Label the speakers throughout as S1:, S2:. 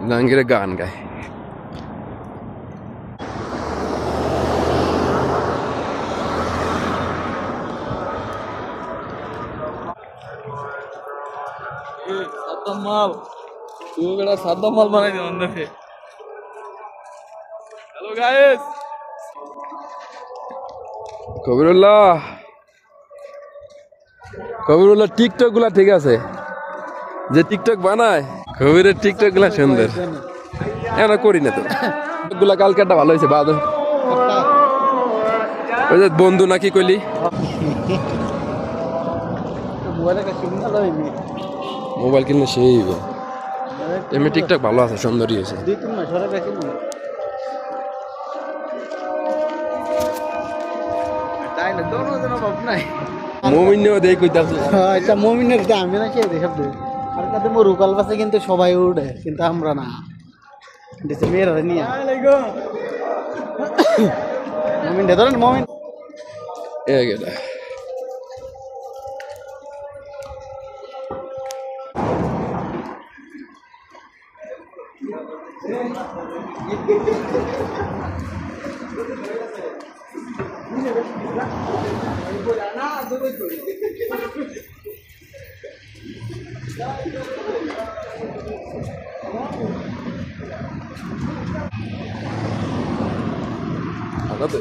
S1: জাহাঙ্গীরের গান গায়।
S2: সাদ্দাম মাল তুই বেটা সাদ্দাম মাল বানাই দিলাম দেখে। হ্যালো গাইস,
S1: কবিরুল্লাহ টিকটক গুলা ঠিক আছে, যে টিকটক বানায় কবিরের টিকটক গুলা সুন্দর। এমন করি না তো গুলা, কালকে একটা ভালো হয়েছে বাদ। ওই যে বন্ধু নাকি কইলি মোবাইল কিনলে সেই এমনি টিকটক ভালো আছে, সুন্দরই হয়েছে। মমিনেও দেই কইতাছে
S3: এটা মমিনের এটা আমি না খেয়ে দেখব আর কাতে মোর রুকাল পাশে কিন্তু সবাই উড়ে কিন্তু আমরা না দিছে মেয়েরা নিয়ে মমিন দে ধরেন মমিন
S1: এ গেলা আগাতে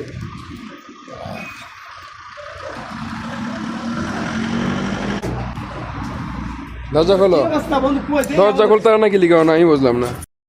S1: দরজা খোলো, দরজা খুলতে না কি লিখা না আমি বুঝলাম না।